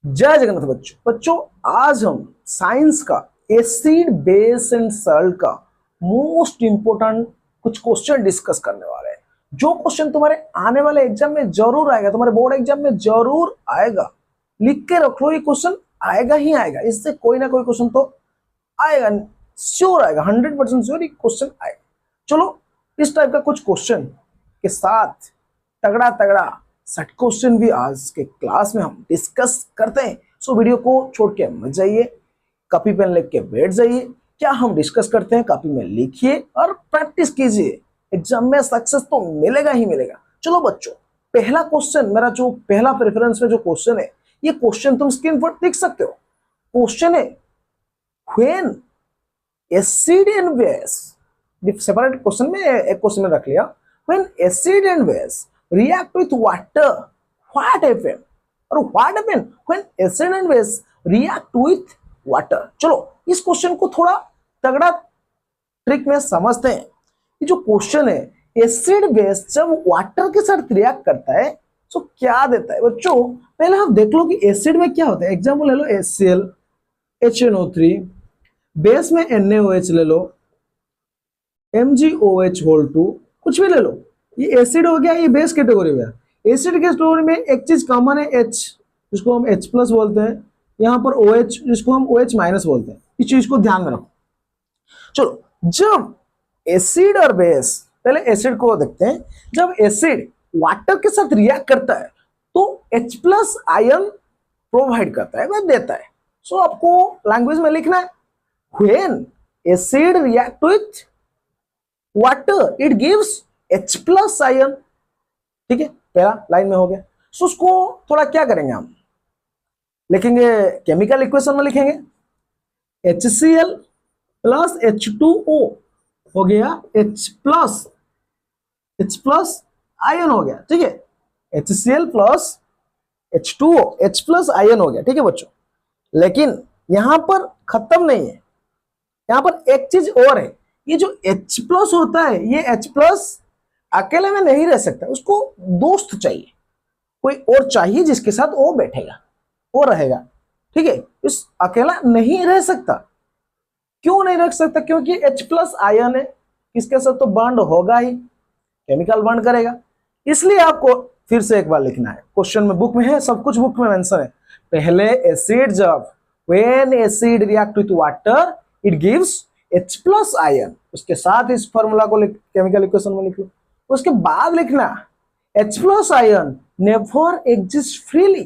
जय जगन्नाथ बच्चों। आज हम साइंस का एसिड बेस एंड सॉल्ट का मोस्ट इंपोर्टेंट कुछ क्वेश्चन डिस्कस करने वाले हैं। जो क्वेश्चन तुम्हारे आने वाले एग्जाम में जरूर आएगा, तुम्हारे बोर्ड एग्जाम में जरूर आएगा। लिख के रख लो, ये क्वेश्चन आएगा ही आएगा, इससे कोई ना कोई क्वेश्चन तो आएगा, श्योर आएगा, 100% श्योर ये क्वेश्चन आएगा। चलो इस टाइप का कुछ क्वेश्चन के साथ तगड़ा तगड़ा सेट क्वेश्चन भी आज के क्लास में हम डिस्कस करते हैं। सो वीडियो को छोड़ के मत जाइए, कॉपी पेन लेके बैठ जाइए। क्या हम डिस्कस करते हैं कॉपी में लिखिए और प्रैक्टिस कीजिए, एग्जाम में सक्सेस तो मिलेगा ही मिलेगा। चलो बच्चों, पहला क्वेश्चन, मेरा जो पहला प्रेफरेंस में जो क्वेश्चन है, ये क्वेश्चन तुम स्क्रीन पर देख सकते हो। क्वेश्चन है when acid and base, separate question में एक क्वेश्चन में रख लिया, when acid and base react with water, what happen? और what happen when acid and base react with water? चलो इस क्वेश्चन को थोड़ा तगड़ा ट्रिक में समझते हैं। ये जो क्वेश्चन है, एसिड बेस जब वाटर के साथ रिएक्ट करता है तो क्या देता है बच्चों। पहले आप देख लो कि एसिड में क्या होता है। एग्जाम्पल ले लो HCl, HNO3, बेस में NaOH ले लो, MgOH2, कुछ भी ले लो। ये एसिड हो गया, ये बेस कैटेगरी में। एसिड कैटेगरी में एक चीज कॉमन है H, जिसको हम H प्लस बोलते हैं, यहाँ पर OH जिसको हम OH माइनस बोलते हैं। इस चीज को ध्यान में रखो। चलो जब एसिड और बेस, पहले एसिड को देखते हैं। जब एसिड वाटर के साथ रिएक्ट करता है तो H प्लस आयन प्रोवाइड करता है, वह देता है। सो आपको लैंग्वेज में लिखना है when acid react with water it gives H plus ion. ठीक है, पहला लाइन में हो गया। सो उसको थोड़ा क्या करेंगे, हम लिखेंगे केमिकल इक्वेशन में लिखेंगे HCl प्लस H2O हो गया H प्लस आयन हो गया। ठीक है, HCl plus H2O, H plus ion हो गया। ठीक है बच्चों, लेकिन यहां पर खत्म नहीं है, यहां पर एक चीज और है। ये जो H प्लस होता है, ये H प्लस अकेले में नहीं रह सकता, उसको दोस्त चाहिए, कोई और चाहिए जिसके साथ वो बैठेगा, वो रहेगा। ठीक है, इस अकेला नहीं रह सकता। क्यों नहीं रह सकता? क्योंकि H प्लस आयन है, इसके साथ तो बॉन्ड होगा ही, केमिकल बॉन्ड करेगा। इसलिए आपको फिर से एक बार लिखना है, क्वेश्चन में बुक में है, सब कुछ बुक में मेंशन है। पहले एसिड, जब when acid react with water it gives H plus ion, उसके साथ इस फॉर्मूला को केमिकल इक्वेशन में लिख लो। उसके बाद लिखना H plus ion never exist freely,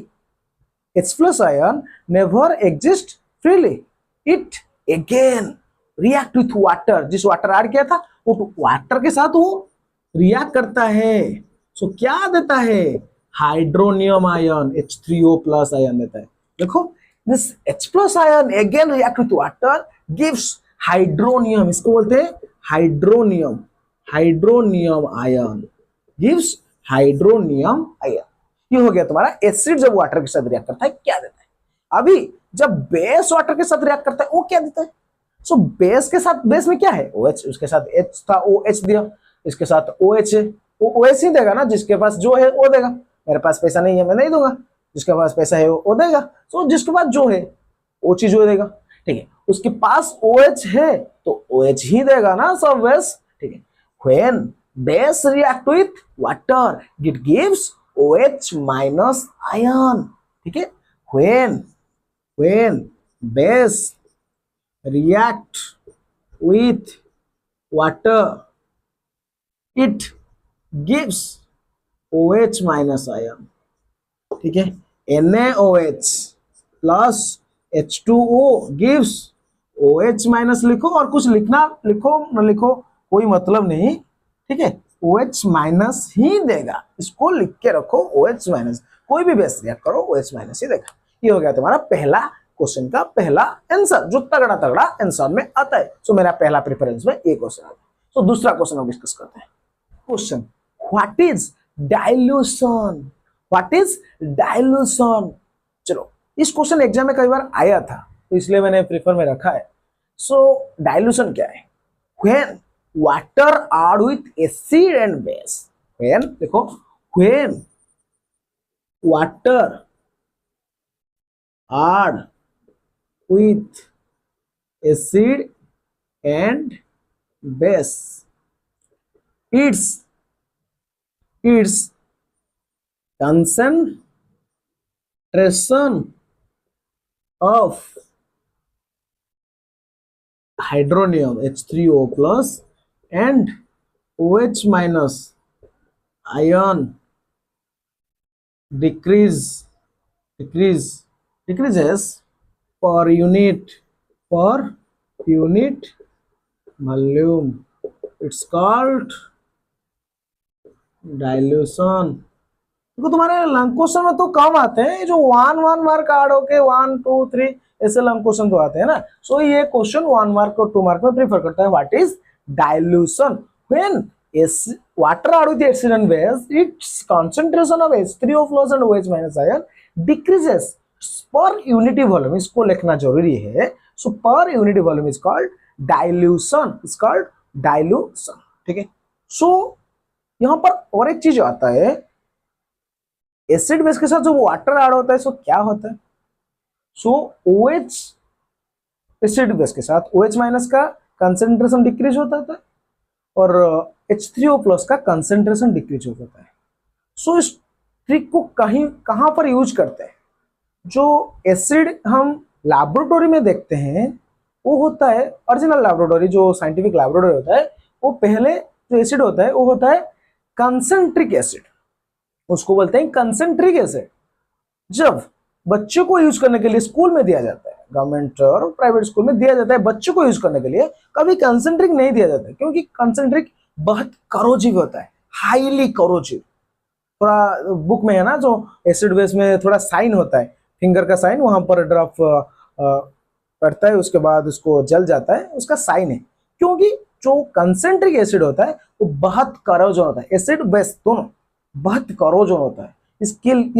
H plus ion never exist freely, it again react with water. जिस वाटर ऐड किया था वो वाटर के साथ वो रिएक्ट करता है। सो क्या देता है? Hydronium ion, H3O plus ion देता है। देखो, this H plus ion again react with water gives hydronium, इसको बोलते हैं hydronium, hydronium ion gives hydronium ion. ये हो गया तुम्हारा एसिड जब वाटर के साथ रिएक्ट करता है क्या देता है। अभी जब बेस वाटर के साथ रिएक्ट करता है वो क्या देता है। सो बेस के साथ, बेस में क्या है OH, उसके साथ H था, OH दिया, इसके साथ OH है, वो OH ही देगा ना, जिसके पास जो है वो देगा। मेरे पास पैसा नहीं है, मैं नहीं दूंगा, जिसके पास पैसा है वो देगा। सो जिसके पास जो है वो चीज वो देगा। ठीक है, उसके पास OH है तो OH ही देगा ना सब बेस। ठीक है, when base react with water it gives OH minus ion। ठीक है, when base react with water it gives OH minus ion। ठीक है, NaOH plus H2O gives OH minus लिखो, और कुछ लिखना लिखो न लिखो कोई मतलब नहीं। ठीक है, OH माइनस ही देगा, इसको लिख के रखो OH माइनस। कोई भी बेस रिएक्ट करो OH माइनस ही देगा। ये हो गया तुम्हारा पहला क्वेश्चन का पहला आंसर, जो तगड़ा तगड़ा आंसर में आता है। सो मेरा पहला प्रेफरेंस में ये क्वेश्चन आता है। सो दूसरा क्वेश्चन हम डिस्कस करते हैं। Question, what is dilution, what is dilution. चलो, इस क्वेश्चन एग्जाम में कई बार आया था तो इसलिए मैंने प्रेफर में रखा है। सो डाइल्यूशन क्या है? When water are with acid and base, when देखो, when water add with acid and base, its concentration of hydronium H3O plus and OH minus ion decrease decreases per unit volume. It's called dilution. देखो तुम्हारे long question में तो कम आते हैं, जो 1 mark add होके 1 2 3 ऐसे लंग क्वेश्चन तो आते हैं ना. सो ये क्वेश्चन 1 मार्क और 2 मार्क में प्रीफर करता है. What is dilution? When water add with acid and base, its concentration of H3O plus and OH minus ion decreases per unit volume. इसको लिखना जरूरी है. So per unit volume is called dilution. Is called dilution. ठीक है. सो यहां पर और एक चीज आता है, एसिड बेस के साथ जो वाटर ऐड होता है सो क्या होता है? सो OH एसिड बेस के साथ OH माइनस का कंसेंट्रेशन डिक्रीज होता है और H3O प्लस का कंसेंट्रेशन डिक्रीज हो जाता है. सो इस ट्रिक को कहां पर यूज करते हैं? जो एसिड हम लैबोरेटोरी में देखते हैं वो होता है ओरिजिनल लैबोरेटोरी, जो साइंटिफिक लैबोरेटोरी होता है, वो पहले जो एसिड होता है वो होता है कंसेंट्रिक एसिड. उसको बोलते हैं कंसेंट्रिक एसिड. जब बच्चों को यूज करने के लिए स्कूल में दिया जाता है, गवर्नमेंट और प्राइवेट स्कूल में दिया जाता है बच्चों को यूज करने के लिए, कभी कंसेंट्रिक नहीं दिया जाता है क्योंकि कंसेंट्रिक बहुत करोजिव होता है, हाईली करोजिव. थोड़ा बुक में है ना, जो एसिड बेस में थोड़ा साइन होता है, फिंगर का साइन, वहां पर ड्रॉप पड़ता है उसके बाद उसको जल जाता है, उसका साइन है. क्योंकि जो कंसेंट्रिक एसिड होता है वो बहुत करोजन होता है, एसिड बेस दोनों बहुत करोजन होता है.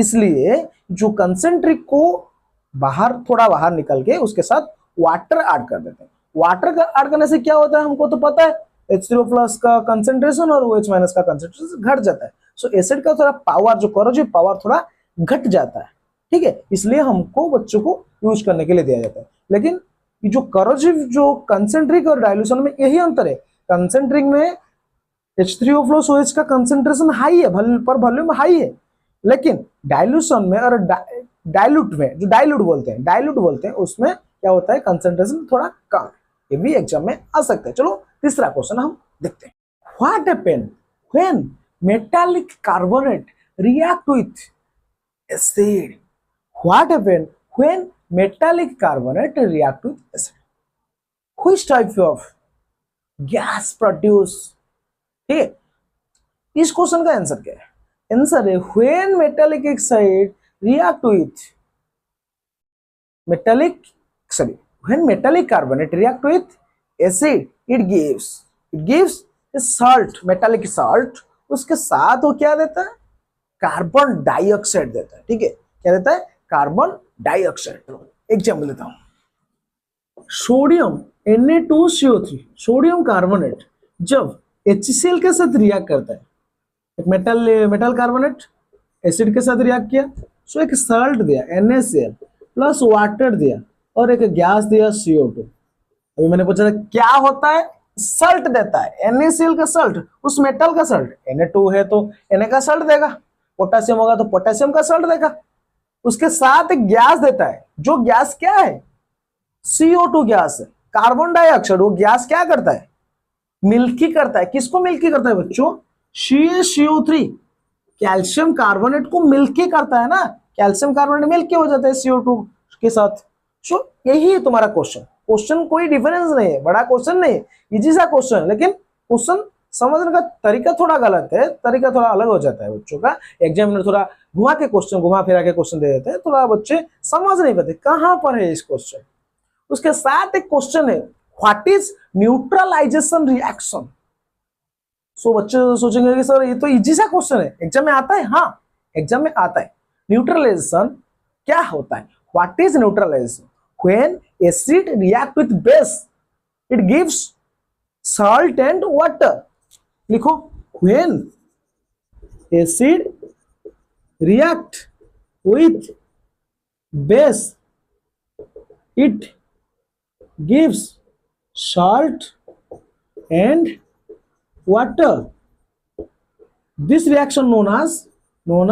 इसलिए जो कंसेंट्रिक को थोड़ा बाहर निकल के उसके साथ वाटर ऐड कर देते हैं. वाटर का ऐड करने से क्या होता है हमको तो पता है, H3O प्लस का कंसेंट्रेशन और OH माइनस का कंसेंट्रेशन घट जाता है. सो एसिड का थोड़ा पावर, जो करोजिव पावर थोड़ा घट जाता है. ठीक है. इसलिए हमको बच्चों को यूज करने के लिए दिया जाता है. लेकिन ये जो करोजिव, जो कंसेंट्रिक और डाइल्यूशन में यही अंतर है. कंसेंट्रिक में H3O प्लस OH का कंसेंट्रेशन हाई है, पर वॉल्यूम हाई है. लेकिन डाइल्यूशन में और डाइल्यूट में, जो डाइल्यूट बोलते हैं उसमें क्या होता है, कंसेंट्रेशन थोड़ा कम. ये भी एग्जाम में आ सकता है. चलो तीसरा क्वेश्चन हम देखते हैं. What happen when metallic carbonate react with acid? What happen when metallic carbonate react with acid? Which type of gas produce? ठीक है. इस क्वेश्चन का आंसर क्या है? आंसर है when metallic oxide react with when metallic carbonate react with acid, it gives a salt, metallic salt. उसके साथ वो क्या देता है? कार्बन डाइऑक्साइड देता है. ठीक है. क्या देता है? Carbon dioxide. एग्जाम्पल देता हूं. सोडियम Na2CO3, सोडियम कार्बोनेट जब HCl के साथ रिएक्ट करता है, एक मेटल कार्बोनेट एसिड के साथ रिएक्ट किया, सो एक साल्ट दिया NaCl प्लस वाटर दिया और एक गैस दिया CO2. अभी मैंने पूछा था क्या होता है? सल्ट देता है. NaCl का सल्ट, उस मेटल का सल्ट. Na2 है तो Na का सल्ट देगा, पोटेशियम होगा तो पोटेशियम का सल्ट देगा. उसके साथ एक गैस देता है, जो गैस क्या है? CO2 गैस है. कार्बन डाइऑक्साइड वो गैस क्या करता है? मिल्की करता है. किसको मिल्की करता है बच्चों? CaCO3, कैल्शियम कार्बोनेट को मिल्की करता है ना. कैल्शियम कार्बोनेट मिल्की हो जाता है CO2 के साथ. सो यही है तुम्हारा क्वेश्चन कोई डिफरेंस नहीं है, बड़ा क्वेश्चन नहीं है, इजी सा क्वेश्चन. लेकिन क्वेश्चन समझने का तरीका थोड़ा गलत है, तरीका थोड़ा अलग हो जाता है बच्चों का. एग्जामिनर थोड़ा घुमा फिरा के क्वेश्चन दे देते हैं, थोड़ा बच्चे समझ नहीं पाते कहां पर है इस क्वेश्चन. उसके साथ एक क्वेश्चन है, व्हाट इज न्यूट्रलाइजेशन रिएक्शन? सो बच्चे सोचेंगे कि सर ये तो इजी सा क्वेश्चन है, एग्जाम में आता है. हाँ, एग्जाम में आता है. न्यूट्रलाइजेशन क्या होता है? What is neutralisation? When acid react with base, it gives salt and water. लिखो, when acid react with base, it gives salt and water. This reaction known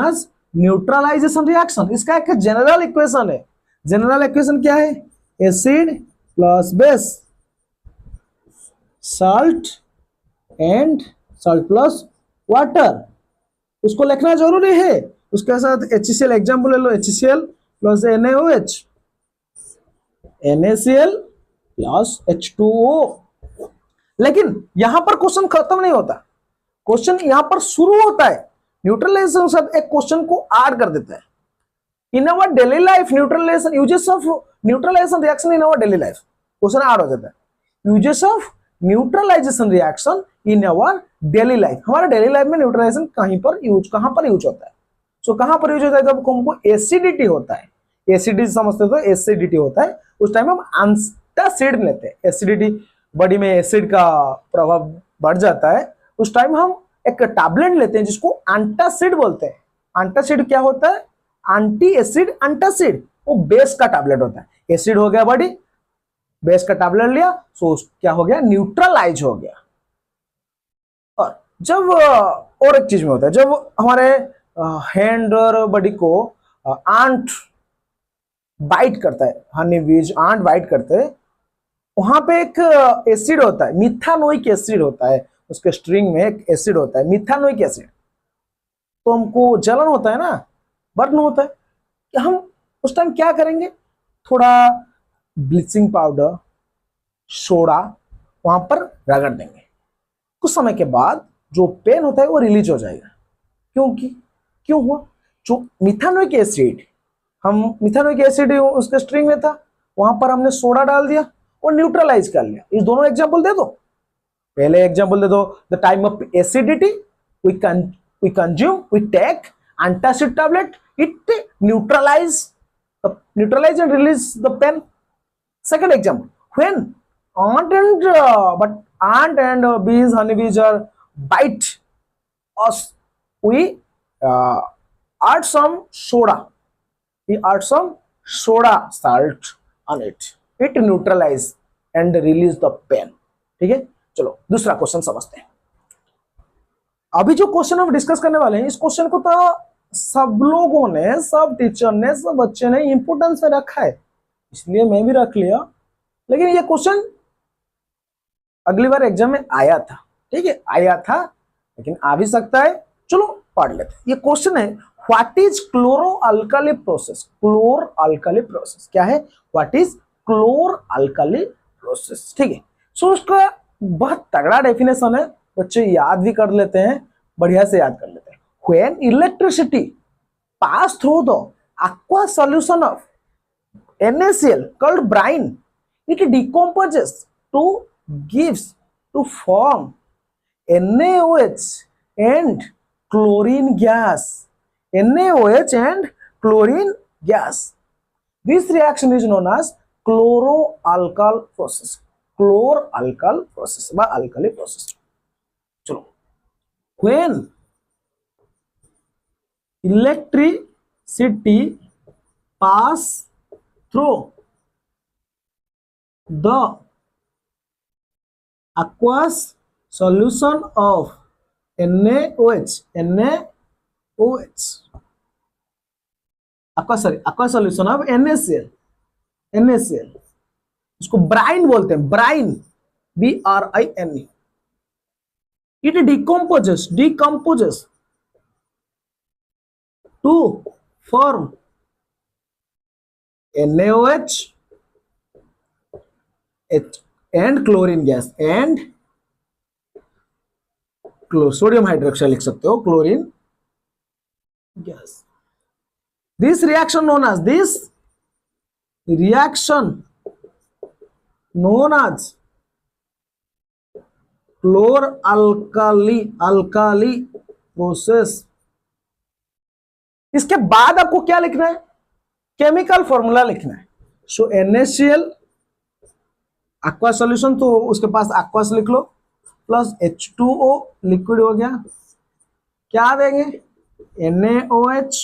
as neutralisation reaction. इसका एक general equation है। General equation क्या है? Acid plus base, salt and salt plus water. उसको लिखना जरूरी है। उसके साथ HCl एग्जाम्पल ले लो, HCl plus NaOH, NaCl plus H2O। लेकिन यहां पर क्वेश्चन खत्म नहीं होता, क्वेश्चन यहां पर शुरू होता है। न्यूट्रलाइजेशन शब्द एक क्वेश्चन को ऐड कर देता है। In our daily life neutralisation, uses of neutralisation reaction in our daily life, question add हो जाता है। Uses of neutralisation reaction in our daily life, हमारे डेली लाइफ में न्यूट्रलाइजेशन कहां पर यूज होता है? सो कहां पर यूज होता है? जब हमको एसिडिटी होता है, एसिडिटी समझते हो, एसिडिटी होता है उस टाइम हम एंटासिड लेते हैं। एसिडिटी, बॉडी में एसिड का प्रभाव बढ़ जाता है, उस टाइम हम एक टैबलेट लेते हैं जिसको एंटासिड बोलते हैं। एंटासिड क्या होता है? एंटी एसिड एंटासिड, वो बेस का टैबलेट होता है। एसिड हो गया बॉडी, बेस का टैबलेट लिया, सो क्या हो गया? न्यूट्रलाइज हो गया। और जब और एक चीज में होता है, जब हमारे हैंड और बॉडी को आंट बाइट करता है, हनी बीज आंट बाइट करते हैं, वहां पे एक एसिड होता है, मिथानोइक एसिड होता है, उसके स्ट्रिंग में एक एसिड होता है मिथानोइक एसिड। तो हमको जलन होता है ना, बर्न होता है, कि हम उस टाइम क्या करेंगे? थोड़ा ब्लीचिंग पाउडर, सोडा वहां पर रगड़ देंगे। कुछ समय के बाद जो पेन होता है वो रिलीज हो जाएगा। क्यों हुआ? जो मिथानोइक एसिड, हम मिथानोइक एसिड उसके स्ट्रिंग में था, वहां पर हमने सोडा डाल दिया और न्यूट्रलाइज कर लिया। इस दोनों एग्जांपल दे दो। पहले एग्जांपल दे दो, the time of acidity we consume, we take antacid tablet, it neutralize and release the pain. Second example, when ant and bees, honey bees are bite us, we add some soda, salt on it, it neutralize and release the pain। ठीक है, चलो दूसरा question समझते हैं। अभी जो question हम discuss करने वाले हैं, इस क्वेश्चन को तो सब लोगों ने, सब टीचर ने, सब बच्चे ने इंपोर्टेंस में रखा है, इसलिए मैं भी रख लिया। लेकिन ये क्वेश्चन अगली बार एग्जाम में आया था, ठीक है, आया था, लेकिन आ भी सकता है। चलो पढ़ लेते हैं। ये क्वेश्चन है, what is chloro alkali process? Chlor alkali process क्या है? What is chlor alkali process? ठीक है, सो उसका बहुत तगड़ा डेफिनेशन है, बच्चे याद भी कर लेते हैं, बढ़िया से याद कर लेते हैं। When electricity pass through the aqueous solution of NaCl called brine, it decomposes to form NaOH and chlorine gas. NaOH and chlorine gas. This reaction is known as chloro-alkyl process. Chlor-alkyl process বা alkali process। चलो, when electricity pass through the aqueous solution of NaOH, aqueous solution of NaCl, इसको Bryan बोलते हैं, Bryan, BRINE। It decomposes to form NaOH and chlorine gas and sodium hydroxide लिख सकते हो, chlorine gas. This reaction known as chlor-alkali process. इसके बाद आपको क्या लिखना है? केमिकल फॉर्मूला लिखना है। सो NaCl एक्वा सॉल्यूशन, तो उसके पास एक्वास लिख लो, प्लस H2O लिक्विड हो गया, क्या देंगे? NaOH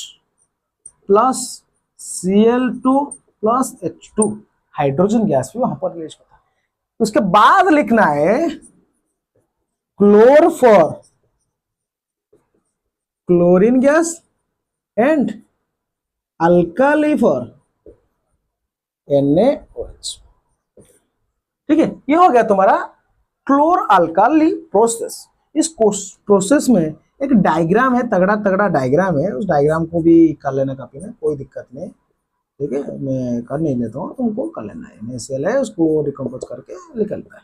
plus Cl2 plus H2, hydrogen gas भी वहां पर रिलीज होता है। उसके बाद लिखना है chlor for chlorine gas and alkali for NaOH। ठीक है, ये हो गया तुम्हारा क्लोर अल्काली प्रोसेस। इस प्रोसेस में एक डायग्राम है, तगड़ा तगड़ा डायग्राम है, उस डायग्राम को भी कर लेना कॉपी में, कोई दिक्कत नहीं। ठीक है, मैं कर नहीं लेता हूँ, तुमको कर लेना है। NaCl है, उसको डिकम्पोज करके निकलता है।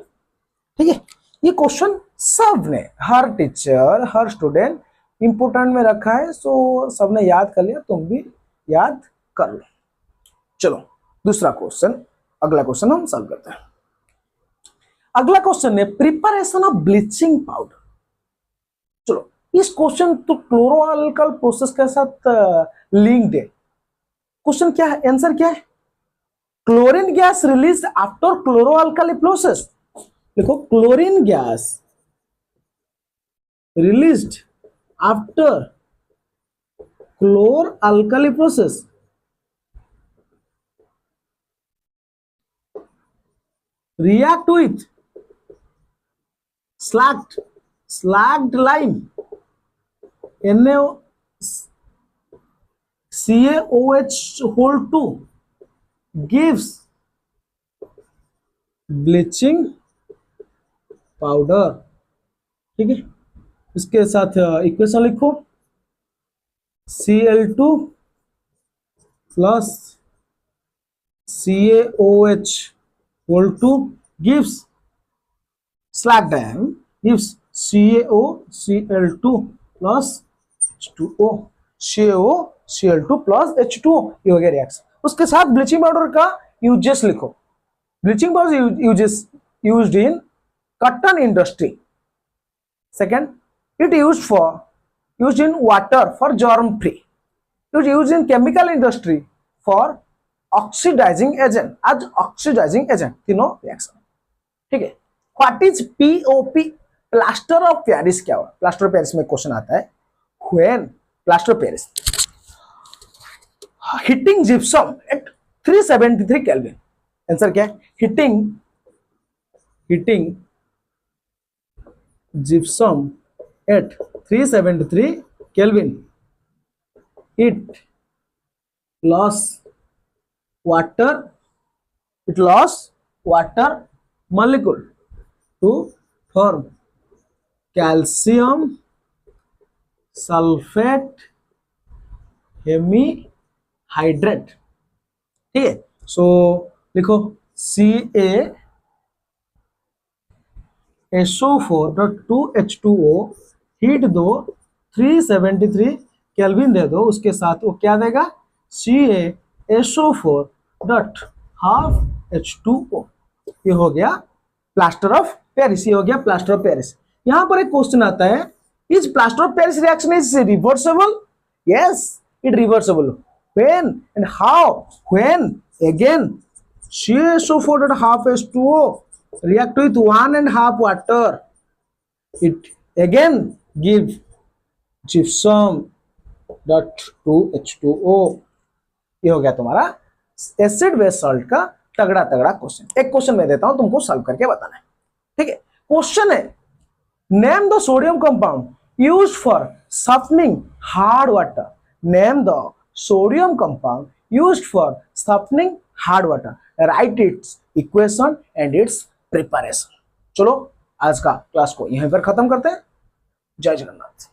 ठीक है, ये क्वेश्चन सबने, हर टीचर, हर स्टूडेंट इंपोर्टेंट में रखा है, सो सबने याद कर लिया, तुम भी याद कर लो। चलो दूसरा क्वेश्चन, अगला क्वेश्चन हम सॉल्व करते हैं। अगला क्वेश्चन है प्रिपरेशन ऑफ ब्लीचिंग पाउडर। चलो इस क्वेश्चन तो क्लोरो अल्काइल प्रोसेस के साथ लिंक्ड है। क्वेश्चन क्या है, आंसर क्या है? Chlorine gas release after chloro alkyl process. देखो, chlorine gas released after chlor alkyl process react with slacked lime NaCaOH whole 2 gives bleaching powder. ठीक है, इसके साथ इक्वेशन लिखो, Cl2 plus CaOH whole 2 gives slacked ion gives CaOCl2 plus H2O, CaOCl2 plus H2O। ये हो गया reaction. उसके साथ ब्लीचिंग पाउडर का यूजेस लिखो। Bleaching powder used in cotton industry. Second, it used in water for germ free. It was used in chemical industry for oxidizing agent, as oxidizing agent, तीनों रिएक्शन। ठीक है, what is POP, plaster of Paris क्या हुआ? Plaster of Paris में question आता है, when plaster of Paris heating gypsum at 373 kelvin. Answer क्या है? Heating gypsum at 373 Kelvin, it lost water molecule to form calcium sulfate hemihydrate। ठीक है, सो लिखो CaSO4.2H2O हीट दो, 373 केल्विन दे दो, उसके साथ वो क्या देगा? CaSO4.12H2O। ये हो गया प्लास्टर ऑफ पेरिस। ये हो गया प्लास्टर ऑफ पेरिस। यहां पर एक क्वेश्चन आता है, is plaster of Paris reaction is reversible? Yes, it reversible. When and how? When again CaSO4.12H2O react with 1.5 water, it again give gypsum.2H2O। ये हो गया तुम्हारा एसिड बेस सॉल्ट का तगड़ा तगड़ा क्वेश्चन। एक क्वेश्चन मैं देता हूं, तुमको सॉल्व करके बताना है। ठीक है, क्वेश्चन है, name the sodium compound used for softening hard water. Name the sodium compound used for softening hard water, right it's equation and it's preparation. चलो आज का क्लास को यहीं पर खत्म करते हैं। जय जगन्नाथ।